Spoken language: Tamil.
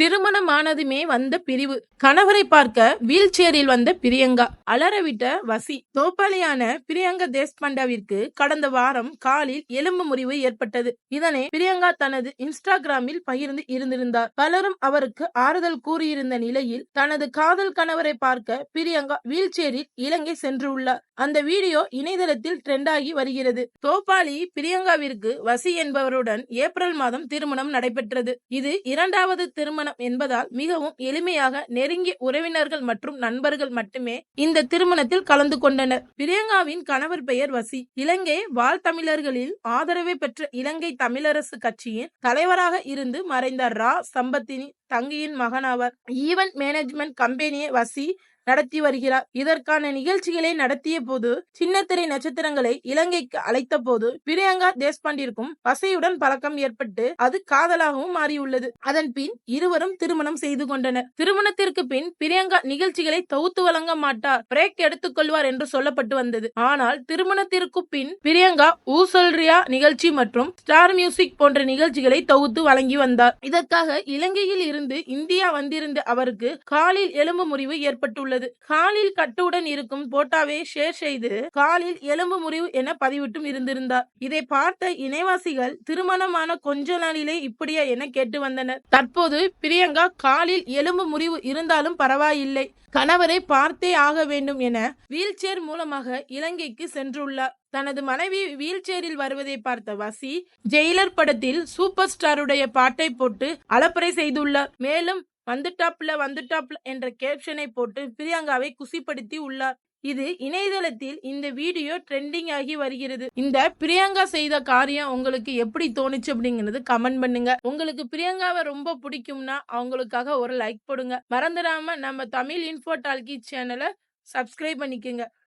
திருமணமானதுமே வந்த பிரிவு. கணவரை பார்க்க வீல் சேரில் வந்த பிரியங்கா. அலறவிட்ட வசி. தோப்பாளியான பிரியங்கா தேஷ்பாண்டேவிற்கு கடந்த வாரம் காலில் எலும்பு முறிவு ஏற்பட்டது. இதனை பிரியங்கா தனது இன்ஸ்டாகிராமில் பகிர்ந்து இருந்திருந்தார். பலரும் அவருக்கு ஆறுதல் கூறியிருந்த நிலையில் தனது காதல் கணவரை பார்க்க பிரியங்கா வீல் சேரில் இலங்கை சென்றுள்ளார். அந்த வீடியோ இணையதளத்தில் ட்ரெண்ட் ஆகி வருகிறது. தோப்பாளி பிரியங்காவிற்கு வசி என்பவருடன் ஏப்ரல் மாதம் திருமணம் நடைபெற்றது. இது இரண்டாவது திருமணம் என்பதால் மிகவும் எளிமையாக நெருங்கிய உறவினர்கள் மற்றும் நண்பர்கள் மட்டுமே இந்த திருமணத்தில் கலந்து கொண்டனர். பிரியங்காவின் கணவர் பெயர் வசி. இலங்கை வாழ் தமிழர்களில் ஆதரவை பெற்ற இலங்கை தமிழரசு கட்சியின் தலைவராக இருந்து மறைந்த ரா சம்பத்தின் தங்கையின் மகனாவார். ஈவென்ட் மேனேஜ்மெண்ட் கம்பெனியை வசி நடத்தி வருகிறார். இதற்கான நிகழ்ச்சிகளை நடத்திய போது சின்னத்திரை நட்சத்திரங்களை இலங்கைக்கு அழைத்த போது பிரியங்கா தேஷ்பாண்டிற்கும் வசியுடன் பழக்கம் ஏற்பட்டு அது காதலாகவும் மாறியுள்ளது. அதன் பின் இருவரும் திருமணம் செய்து கொண்டனர். திருமணத்திற்கு பின் பிரியங்கா நிகழ்ச்சிகளை தொகுத்து வழங்க மாட்டார், பிரேக் எடுத்துக் கொள்வார் என்று சொல்லப்பட்டு வந்தது. ஆனால் திருமணத்திற்கு பின் பிரியங்கா ஊசல்ரியா நிகழ்ச்சி மற்றும் ஸ்டார் மியூசிக் போன்ற நிகழ்ச்சிகளை தொகுத்து வழங்கி வந்தார். இதற்காக இலங்கையில் இருந்து இந்தியா வந்திருந்த அவருக்கு காலில் எலும்பு முறிவு ஏற்பட்டுள்ளது. காலில் கட்டுடன் இருக்கும் போட்டோவை ஷேர் செய்து காலில் எலும்பு முறிவு என பதிவிட்டும் இருந்திருந்தார். இதை பார்த்த இணைவாசிகள் திருமணமான கொஞ்ச நாளிலே இப்படியா என கேட்டு வந்தனர். தற்போது பிரியங்கா காலில் எலும்பு முறிவு இருந்தாலும் பரவாயில்லை, கணவரை பார்த்தே ஆக வேண்டும் என வீல் சேர் மூலமாக இலங்கைக்கு சென்றுள்ளார். தனது மனைவி வீல் சேரில் வருவதை பார்த்த வசி ஜெயிலர் படத்தில் சூப்பர் ஸ்டாருடைய பாட்டை போட்டு அலப்பறை செய்துள்ளார். மேலும் வந்துட்டாப்ல என்ற கேப்ஷனை போட்டு பிரியங்காவை குசிப்படுத்தி உள்ளார். இது இணையதளத்தில் இந்த வீடியோ ட்ரெண்டிங் ஆகி வருகிறது. இந்த பிரியங்கா செய்த காரியம் உங்களுக்கு எப்படி தோணுச்சு அப்படிங்கிறது கமெண்ட் பண்ணுங்க. உங்களுக்கு பிரியங்காவை ரொம்ப பிடிக்கும்னா அவங்களுக்காக ஒரு லைக் போடுங்க. மறந்துடாம நம்ம தமிழ் இன்ஃபோ டால்கி சேனலை சப்ஸ்கிரைப் பண்ணிக்கோங்க.